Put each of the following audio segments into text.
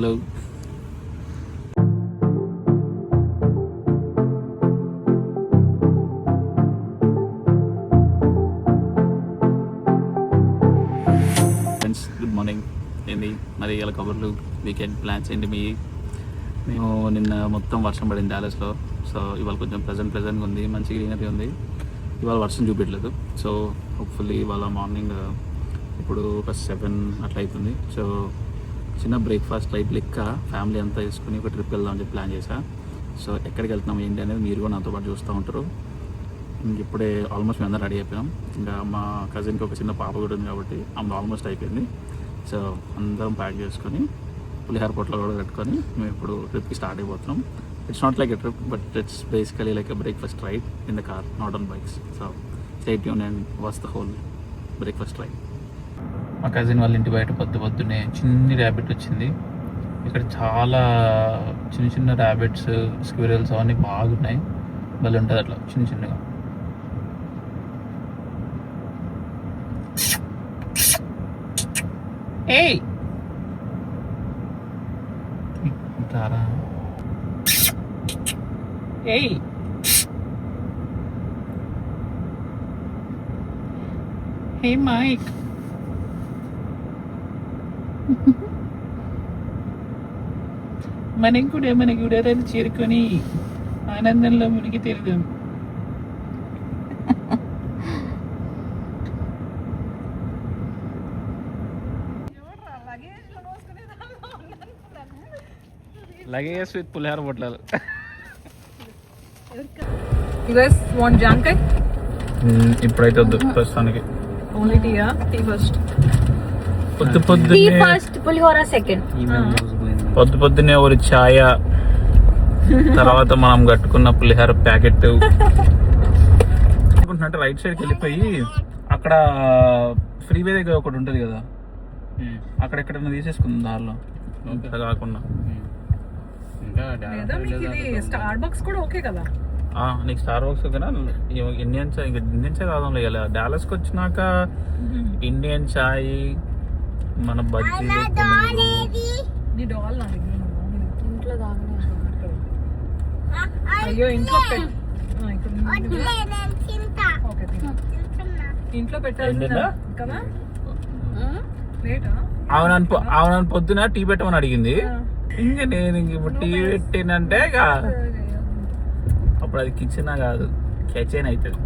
Hello friends, good morning. ఏంది మరి ఇలా కబుర్లు, వీకెండ్ ప్లాన్స్ ఏంటి మీ? మేము నిన్న మొత్తం వర్షం పడింది డాలస్లో. సో ఇవాళ కొంచెం ప్లెజెంట్గా ఉంది, మంచి గ్రీనరీ ఉంది. ఇవాళ వర్షం చూపించలేదు. సో హోప్ఫుల్లీ ఇవాళ మార్నింగ్ ఇప్పుడు ఒక 7 అట్లా అవుతుంది. సో చిన్న బ్రేక్ఫాస్ట్ లైట్ లెక్క ఫ్యామిలీ అంతా వేసుకుని ఒక ట్రిప్ వెళ్దామని చెప్పి ప్లాన్ చేశా. సో ఎక్కడికి వెళ్తున్నాం ఏంటి అనేది మీరు కూడా నాతో పాటు చూస్తూ ఉంటారు. ఇప్పుడే ఆల్మోస్ట్ మేము అందరూ రెడీ అయిపోయాం. ఇంకా మా కజిన్కి ఒక చిన్న పాప కూడా ఉంది కాబట్టి ఆమె ఆల్మోస్ట్ అయిపోయింది. సో అందరం ప్యాక్ చేసుకొని పులిహార పొట్లో కూడా కట్టుకొని మేము ఇప్పుడు ట్రిప్కి స్టార్ట్ అయిపోతున్నాం. It's not like a trip, but it's basically like a breakfast ride in the car, not on bikes. So stay tune and watch the whole breakfast ride. మా కజిన్ వాళ్ళ ఇంటి బయట పొద్దున్నే చిన్ని ర్యాబిట్ వచ్చింది. ఇక్కడ చాలా చిన్న చిన్న ర్యాబిట్స్, స్క్విరల్స్ అవన్నీ బాగున్నాయి. భలే ఉంటుంది అట్లా చిన్న చిన్నగా. ఏయ్ తారా, ఏయ్ హే మైక్. మనం కూడా మన గుడారాలు చేరుకొని ఆనందంలో మునిగి తిరిగాం. లగేజ్ విత్ పులిహార పొట్లాలు. You guys want jankai? ఇప్పుడైతే వద్దు ప్రస్తుతానికి. Only tea, yeah? Tea first. పొద్దున్నే పులిహోర సెకండ్. పొద్దున్నే ఒక ఛాయ, తర్వాత మనం కట్టుకున్న పులిహోర ప్యాకెట్ అనుకుంటున్నట్టు రైట్ సైడ్కి వెళ్ళిపోయి అక్కడ ఫ్రీవే దగ్గర ఒకటి ఉంటుంది కదా, అక్కడెక్కడన్నా తీసేసుకుందాం దారిలో కాకుండా. స్టార్ బక్స్ కూడా ఓకే కదా నీకు స్టార్ బక్స్ ఓకేనా? ఇండియన్ చాయ్ రావడం లేదు. డాలస్కి వచ్చినాక ఇండియన్ చాయ్, మన బజ్జీ, నీ డాల్ నా దగ్గర ఇంట్లో అయ్యో ఇంట్లో ఇంట్లో పెట్టాలి కదా. అవునని పొద్దున టీ పెట్టమని అడిగింది. ఇంకా నేను ఇప్పుడు టీ పెట్టినంటే అప్పుడు అది కిచెన్ కాదు, కిచెన్ అవుతుంది.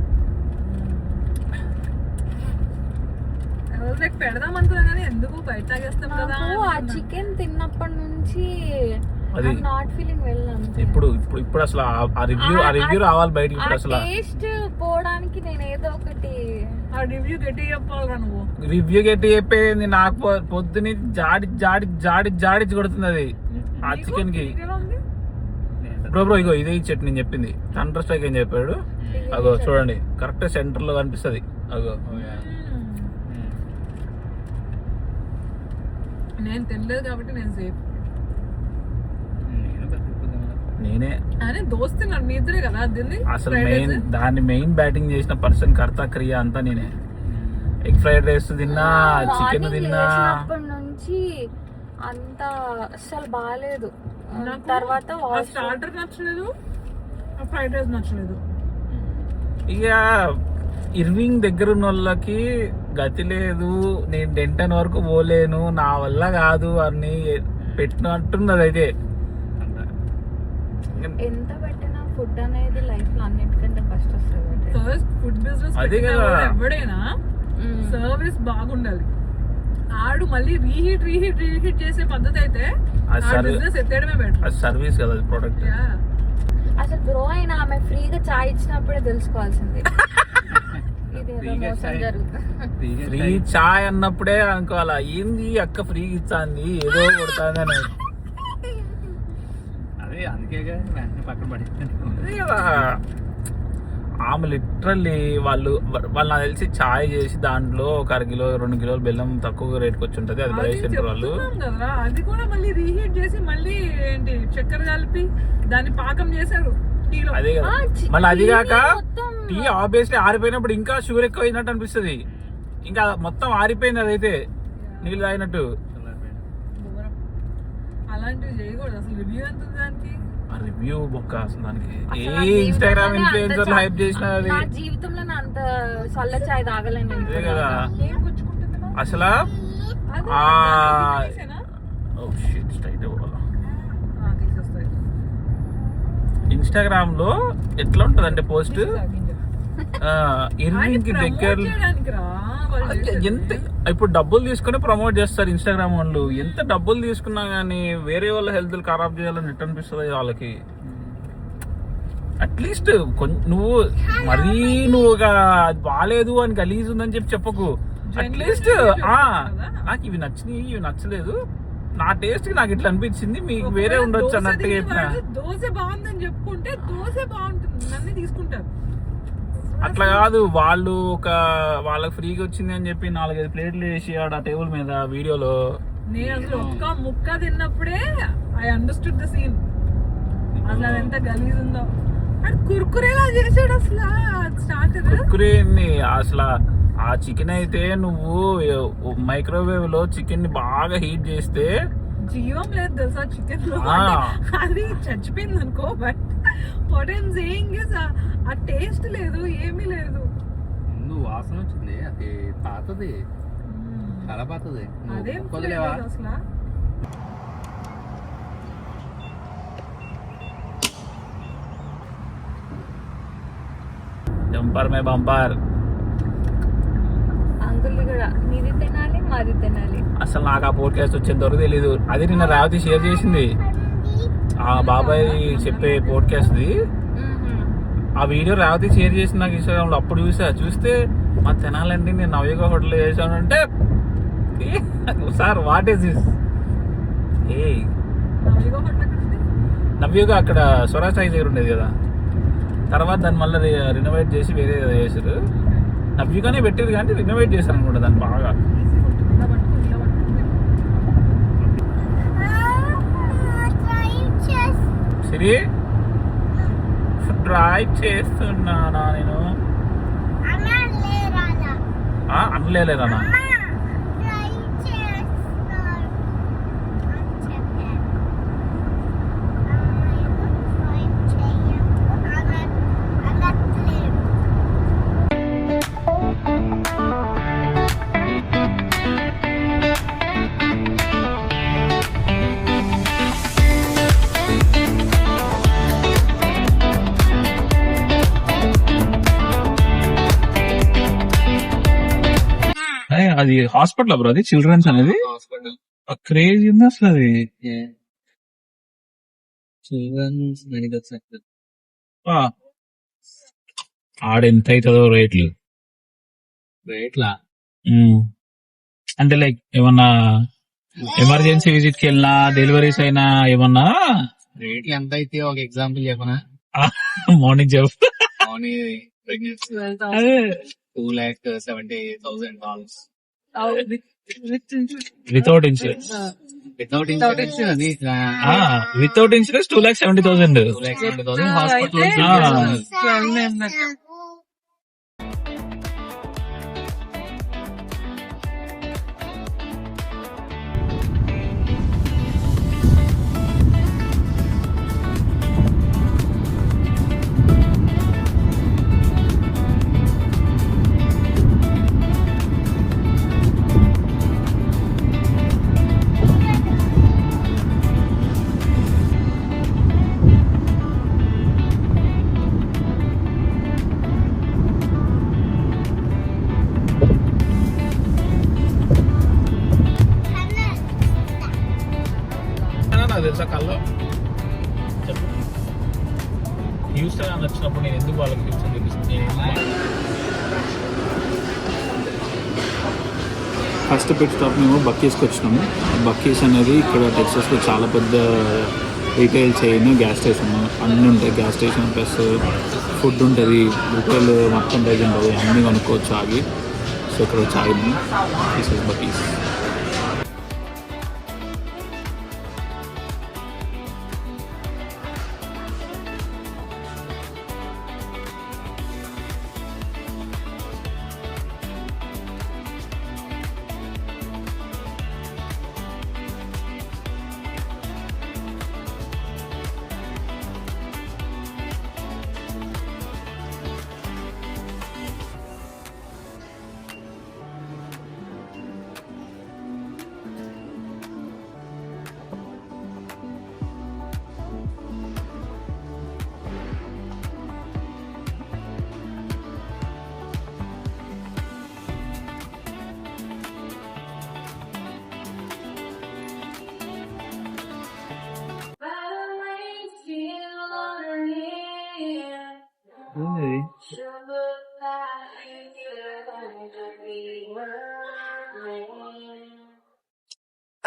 పెడదాం అనుకున్నా కానీ ఎందుకు బయట తాగేస్తాం కదా. ఆ చికెన్ తిన్నప్పటి నుంచి అది నాట్ ఫీలింగ్ వెళ్ళాం. ఇప్పుడు అసలు ఆ రివ్యూ రావాలి బయటికి. ఇప్పుడు అసలు టేస్ట్ పోవడానికి నేను ఏదో ఒకటి ఆ రివ్యూ గట్టి చెప్పాలి. నువ్వు రివ్యూ గట్టి చెప్పేది నాకు పొద్దుని జాడి కొడుతుంది అది ఆ చికెన్ కి. బ్రో ఇగో ఇదే చట్నీ నేను చెప్పింది. థండర్ స్ట్రైక్ అని చెప్పాడు. అగో చూడండి, కరెక్ట్ సెంటర్ లో కనిపిస్తుంది. అగో నేను తినలేదు కాబట్టి నేను సేఫ్. నేనే అనే దోస్తున్నాడు మీ ఇద్దరే కదా తింది. అసలు మెయిన్ బ్యాటింగ్ చేసిన పర్సన్, కర్త క్రియ అంతా నేనే. ఎగ్ ఫ్రైడ్ రైస్ తిన్నా, చికెన్ తిన్నా. నుంచి అంత అసలు బాగాలేదు. తర్వాత స్టార్టర్ నచ్చలేదు, ఫ్రైడ్ రైస్ నచ్చలేదు. ఇక ఇర్వింగ్ దగ్గర ఉన్న వాళ్ళకి గతి లేదు, నేను డెంటన్ వరకు పోలేను, నా వల్ల కాదు అని పెట్టినట్టున్నది. అయితే ఎంత పెట్టినా ఫుడ్ అనేది లైఫ్ లో అన్నిటికంటే ఫస్ట్ వస్తుంది. ఫస్ట్ ఫుడ్ బిజినెస్ ఎవడైనా సర్వీస్ బాగుండాలి. ఆడు మళ్ళీ రీహీట్ చేసే పద్ధతి అయితే బిజినెస్ ఎత్తేయడమే బెటర్. సర్వీస్ కదా, ప్రొడక్ట్. అసలు బ్రో అయినా ఆమె ఫ్రీగా చాయ్ ఇచ్చినప్పుడే తెలుసుకోవాల్సింది ఫ్రీ చాయ్ అన్నప్పుడే అనుకోవాలా, ఏంది అక్క ఫ్రీగా ఇచ్చాంది, ఏదో కొడతాందని. అదే అందుకే పక్కన పడి ఆమె లిటరల్లీ వాళ్ళు నాకు తెలిసి ఛాయ్ చేసి దాంట్లో 1 కిలో 2 కిలోలు బెల్లం తక్కువ రేట్కి వచ్చి ఉంటుంది. అది పడేసిండ్రు వాళ్ళు. అది కూడా మళ్ళీ రీహీట్ చేసి మళ్ళీ ఏంటి చక్కెర కలిపి దాన్ని పాకం చేశారు టీలో. అదే కదా, మళ్ళీ అది కాక టీ ఆబ్వియస్లీ ఆరిపోయినప్పుడు ఇంకా షుగర్ ఎక్కువ అయినట్టు అనిపిస్తుంది. ఇంకా మొత్తం ఆరిపోయింది అదైతే నీళ్ళు తాగినట్టు. అలాంటివి చేయకూడదు అసలు. రివ్యూ ఎంత ఉంది దానికి? రివ్యూ బొక్క అసలు దానికి. అసలు ఏ నా ఇన్స్టాగ్రామ్ జీవితంలోనే ఇన్ఫ్లుయెన్సర్లు అంత హైప్ చేసిన అది నా జీవితంలో నా అంత చల్ల చాయ్ తాగలేను నేను. అదే కదా ఏం గుచ్చుకుంటుంది నా? అసలు. అదే, ఆ దానికి తీసేనా? ఓ షిట్ స్ట్రైట్ అవ్వాలి. తీసేస్తాయి. ఇన్స్టాగ్రామ్ లో ఎట్లా ఉంటది అంటే పోస్ట్ ఆయన ఇర్వింగ్ కి promote దగ్గర చేయడానికి రా వాళ్ళు చేసేది. ఎంత ఇప్పుడు డబ్బులు తీసుకుని ప్రమోట్ చేస్తారు ఇన్స్టాగ్రామ్ వాళ్ళు. ఎంత డబ్బులు తీసుకున్నా గానీ వేరే వాళ్ళ హెల్త్ ఖరాబ్ చేయాలని ఎట్లా అనిపిస్తుంది వాళ్ళకి. అట్లీస్ట్ నువ్వు మరీ నువ్వు అది బాగాలేదు అని గలీజ్ ఉందని చెప్పకు. అట్లీస్ట్ నాకు ఇవి నచ్చినాయి ఇవి నచ్చలేదు, నా టేస్ట్ కి నాకు ఇట్లా అనిపించింది, మీకు వేరే ఉండొచ్చు దోశ అన్నట్టుగా తినే చెప్పిన. వాళ్ళు దోశ బాగుందని చెప్పుకుంటే దోశ బాగుంటుంది నన్ను తీసుకుంటారు. అట్లా కాదు, వాళ్ళు వాళ్ళకి ఫ్రీగా వచ్చింది అని చెప్పి 4-5 ప్లేట్లు వేసి ఆడ టేబుల్ మీద వీడియోలో. నేను అసలు ఒక్క ముక్క తిన్నప్పుడే ఐ అండర్స్టూడ్ ద సీన్. అసలు అది ఎంత గలీజ్ ఉందో. అది కుర్కురేలా చేసాడు అసలు స్టార్టర్. కుర్కురేని అసలు ఆ చికెన్ అయితే నువ్వు మైక్రోవేవ్ లో చికెన్ ని బాగా హీట్ చేస్తే జీవం లేదు తెలుసా చికెన్ లో. ఆ. అది చచ్చిపోయింది అనుకో. But what I'm saying is ఆ టేస్ట్ లేదు, ఏమీ లేదు. ముందు వాసన వచ్చింది, అది పాతది, చాలా పాతది. అదేం కొద్దిలేవా? flavor అసలు. జంపర్ మే బంపర్. అంకుల్ కూడా నీది తినాలి మాది తినాలి. అసలు నాకు ఆ పోడ్కాస్ట్ వచ్చేంత వరకు తెలీదు. అది నిన్న రేవతి షేర్ చేసింది, ఆ బాబాయ్ చెప్పే పోడ్కాస్ట్ ది. ఆ వీడియో రేవతి షేర్ చేసి నాకు ఇన్స్టాగ్రామ్ లో. అప్పుడు చూస్తే మా తినాలండి నేను నవయుగ హోటల్ చేశాను అంటే, sir what is this? A Navayuga hotel ఎక్కడ ఉంది? నవయుగ అక్కడ స్వరాజ్ సాయి దగ్గర ఉండేది కదా, తర్వాత దాన్ని మళ్ళీ రినోవేట్ చేసి వేరే చేశారు. నవ్యుగానే పెట్టేది కానీ రినోవేట్ చేశారు అనుకుంటా దాన్ని బాగా. ఇలా పట్టుకో, ఇలా పట్టుకో. సిరి ట్రై చేస్తున్నానా నేను? అనలేనా? అది హాస్పిటల్ బ్రో, అది చిల్డ్రన్స్ అనేది హాస్పిటల్ క్రేజ్ ఉంది అసలు. అది చిల్డ్రన్స్ మెడికల్ సెక్టర్. ఆడెంత అవుతుందో రేట్లు. రేట్లా? అంటే లైక్ ఏమన్నా ఎమర్జెన్సీ విజిట్ కి వెళ్ళినా, డెలివరీస్ అయినా ఏమన్నా రేట్లు ఎంత అయితే ఒక ఎగ్జాంపుల్ చెప్పనా? మార్నింగ్ చెప్పు. Pregnancy $2,70,000 without insurance. Without insurance. అది వితౌట్ ఇన్సూరెన్స్ 2,70,000. $2,70,000 హాస్పిటల్. నాకు తెలుసా కల్లో హ్యూస్టన్ వచ్చినప్పుడు నేను ఎందుకు వాళ్ళకి హ్యూస్టన్ చూపిస్తాను. ఫస్ట్ పిట్ స్టాప్ మేము బక్కీస్కి వచ్చినాము. బక్కీస్ అనేది ఇక్కడ టెక్సాస్లో చాలా పెద్ద రీటైల్ చైన్. గ్యాస్ స్టేషన్ అన్నీ ఉంటాయి. గ్యాస్ స్టేషన్ ప్లస్ ఫుడ్ ఉంటుంది, రిటైల్ మర్చెండైజ్ ఉంటుంది, అన్నీ కొనుక్కోవచ్చు ఆగి. సో ఇక్కడ చాయ్ తీసేసి బక్కీస్.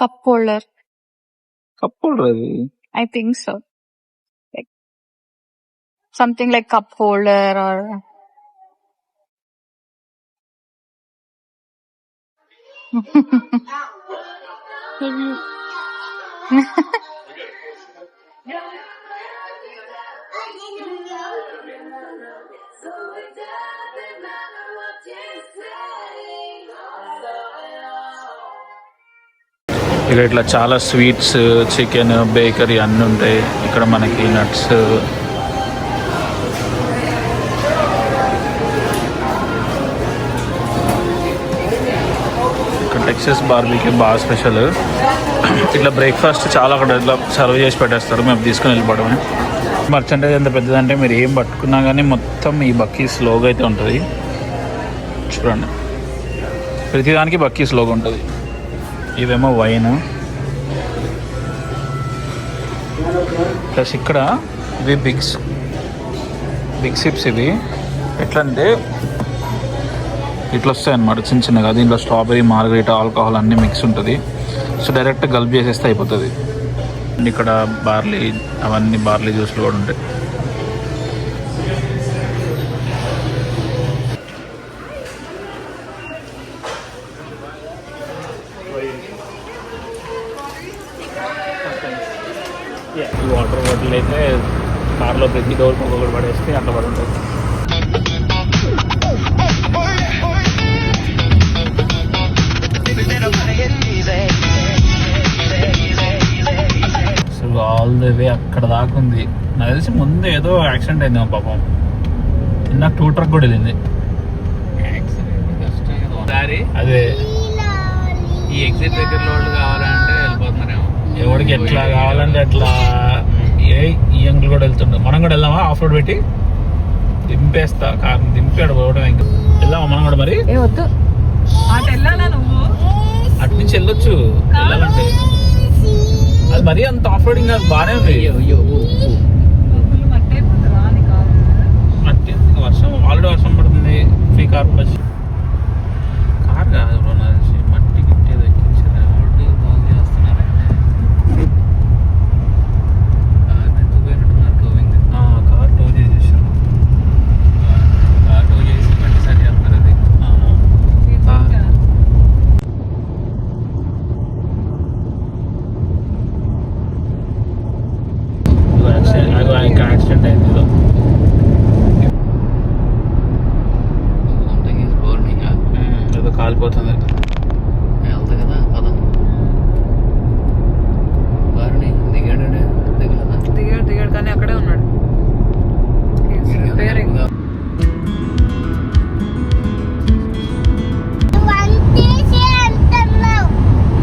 కప్ హోల్డర్, కప్ హోల్డర్ అది. I think so. Like something like cup holder or ఇక్కడ ఇట్లా చాలా స్వీట్స్, చికెన్, బేకరీ అన్నీ ఉంటాయి. ఇక్కడ మనకి నట్స్, ఇక్కడ టెక్సస్ బార్బీక్యూ బాగా స్పెషల్. ఇట్లా బ్రేక్ఫాస్ట్ చాలా అక్కడ ఇట్లా సర్వ్ చేసి పెట్టేస్తారు, మేము తీసుకుని వెళ్ళిపోవడమే. మర్చెంటేజ్ ఎంత పెద్దదంటే మీరు ఏం పట్టుకున్నా కానీ మొత్తం ఈ బక్కీస్ లోగో అయితే ఉంటుంది. చూడండి, ప్రతిదానికి బక్కీస్ లోగో ఉంటుంది. ఇవేమో వైన్, ప్లస్ ఇక్కడ ఇవి బిగ్ సిప్స్. ఇవి ఎట్లా అంటే ఇట్లా వస్తాయి అన్నమాట, చిన్న చిన్నగా. దీంట్లో స్ట్రాబెరీ, మార్గరీటా, ఆల్కహాల్ అన్నీ మిక్స్ ఉంటుంది. సో డైరెక్ట్ గల్ప్ చేసేస్తే అయిపోతుంది. ఇక్కడ బార్లీ, అవన్నీ బార్లీ జ్యూస్లు కూడా ఉంటాయి. ఈ వాటర్ బాటిల్ అయితే కార్లో ప్రతి డోర్కి ఒక్కొక్కటి పడేస్తే అట్లా పడి ఉంటుంది. అసలు ఆల్ ద వే అక్కడ దాకా ఉంది. నాకు తెలిసి ముందు ఏదో యాక్సిడెంట్ అయింది పాపం. నాకు టూ ట్రక్ కూడా వెళ్ళింది. అదే ఈ ఎగ్జిట్ దగ్గరలో వాళ్ళు కావాలంటే వెళ్ళిపోతున్నారేమో. ఎవరికి ఎట్లా కావాలంటే అట్లా. ఈ అంకుల్ కూడా వెళ్తుండే. మనం కూడా వెళ్దామా? ఆఫ్ రోడ్ పెట్టి దింపేస్తా, కార్ దింపాడు పోవడం. ఇంకా వెళ్దామా మనం కూడా? మరి వద్దు, అటు వెళ్ళాలా నువ్వు? అటు నుంచి వెళ్ళొచ్చు వెళ్ళాలంటే. అది మరీ అంత ఆఫ్ రోడింగ్ కాదు, బాగానే ఉంది. మట్టి అయిపోతుందా అని కాదు. మట్టి వర్షం, ఆల్రెడీ వర్షం పడుతుంది. ఫ్రీ కార్ కార్ కాదు బ్రో, నాకు తెలిసి మట్టి గిట్టి ఏదో ఎక్కించారు. రోడ్డు బాగు చేస్తున్నారంటే కార్ ఎత్తుకుపోయినట్టున్నారు. టోవింగ్ కార్ టో చేసేసారు. కార్ టో చేసి బండి సరి చేస్తున్నారు. అది ఇంకా యాక్సిడెంట్ అయింది ఏదో. ఏదో కాలిపోతుంది. వెళ్తా కదా కదా కారుని దిగాడే దిగలేదా? దిగాడు కానీ అక్కడే ఉన్నాడు.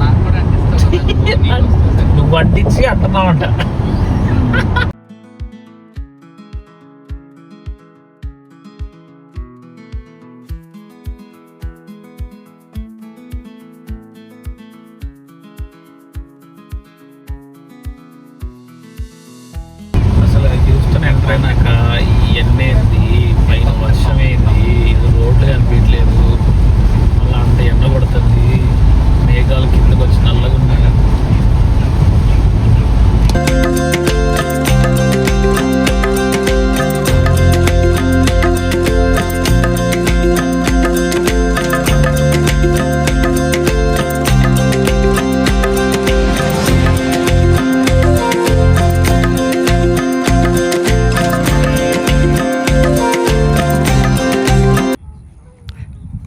నాకు కూడా అనిపిస్తుంది. నువ్వు వడ్డించి అంటున్నావంట. అసలు హ్యూస్టన్ ఎంటర్ అయినాక ఈ ఎండేంది, పైన వర్షం ఏంది, ఇది రోడ్లు కనిపించలేదు. మళ్ళీ అంత ఎండ కొడుతుంది, మేఘాలు కిందకు వచ్చి నల్లగా ఉన్నాయి.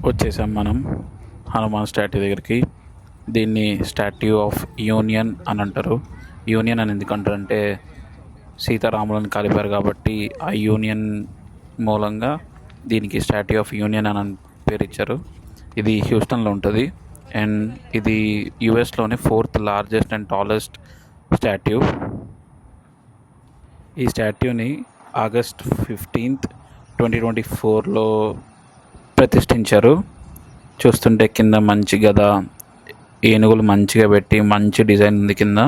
వచ్చేసాం మనం హనుమాన్ స్టాట్యూ దగ్గరికి. దీన్ని స్టాట్యూ ఆఫ్ యూనియన్ అని అంటారు. యూనియన్ అని ఎందుకంటారంటే సీతారాములను కలిపారు కాబట్టి ఆ యూనియన్ మూలంగా దీనికి స్టాట్యూ ఆఫ్ యూనియన్ అని పేరు ఇచ్చారు. ఇది హ్యూస్టన్లో ఉంటుంది. అండ్ ఇది యుఎస్లోనే 4th largest and tallest statue. ఈ స్టాట్యూని ఆగస్ట్ 15th, 2024లో ప్రతిష్ఠించారు. చూస్తుంటే కింద మంచి గద, ఏనుగులు మంచిగా పెట్టి మంచి డిజైన్ ఉంది కింద.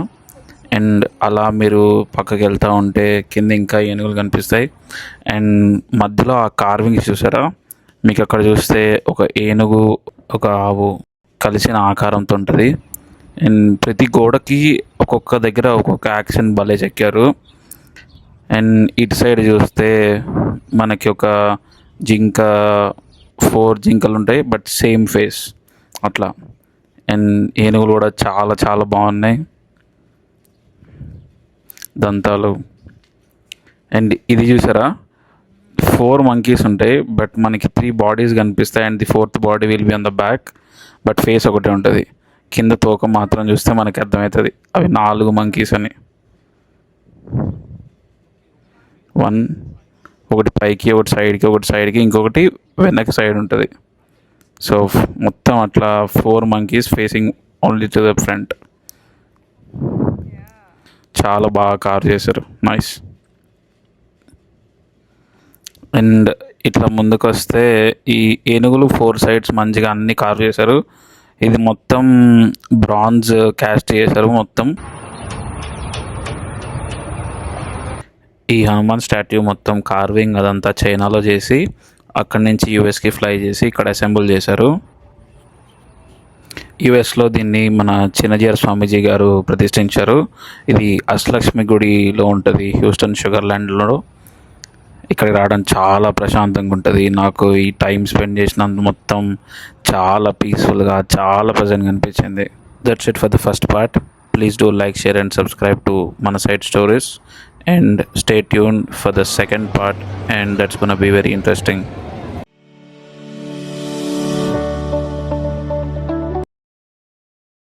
అండ్ అలా మీరు పక్కకి వెళ్తూ ఉంటే కింద ఇంకా ఏనుగులు కనిపిస్తాయి. అండ్ మధ్యలో ఆ కార్వింగ్స్ చూసారా, మీకు అక్కడ చూస్తే ఒక ఏనుగు ఒక ఆవు కలిసిన ఆకారంతో ఉంటుంది. అండ్ ప్రతి గోడకి ఒక్కొక్క దగ్గర ఒక్కొక్క యాక్షన్ భలే చెక్కారు. అండ్ ఇటు సైడ్ చూస్తే మనకి ఒక జింక 4 జింకలు ఉంటాయి, బట్ సేమ్ ఫేస్ అట్లా. అండ్ ఏనుగులు కూడా చాలా చాలా బాగున్నాయి, దంతాలు. అండ్ ఇది చూసారా, 4 monkeys ఉంటాయి, బట్ మనకి 3 bodies కనిపిస్తాయి. And the 4th body will be on the back, but face ఒకటే ఉంటుంది. కింద తోక మాత్రం చూస్తే మనకి అర్థమవుతుంది అవి 4 monkeys అని. ఒకటి పైకి, ఒకటి సైడ్కి, ఇంకొకటి వెనక సైడ్ ఉంటుంది. సో మొత్తం అట్లా 4 monkeys facing only to the front. చాలా బాగా కార్ చేశారు, నైస్. అండ్ ఇట్లా ముందుకు వస్తే ఈ ఏనుగులు 4 sides మంచిగా అన్ని కార్వ్ చేశారు. ఇది మొత్తం బ్రాంజ్ క్యాస్ట్ చేశారు మొత్తం. ఈ హనుమాన్ స్టాట్యూ మొత్తం కార్వింగ్ అదంతా చైనాలో చేసి అక్కడి నుంచి యూఎస్కి ఫ్లై చేసి ఇక్కడ అసెంబుల్ చేశారు. యుఎస్లో దీన్ని మన చిన్నజీఆర్ స్వామీజీ గారు ప్రతిష్ఠించారు. ఇది అష్టలక్ష్మి గుడిలో ఉంటుంది, హ్యూస్టన్ షుగర్లాండ్లో. ఇక్కడికి రావడం చాలా ప్రశాంతంగా ఉంటుంది. నాకు ఈ టైం స్పెండ్ చేసినందుకు మొత్తం చాలా పీస్ఫుల్గా, చాలా ప్లెజెంట్గా అనిపించింది. That's it for the first part. Please do like, share and subscribe to మన side stories, and stay tuned for the second part, and that's gonna be very interesting.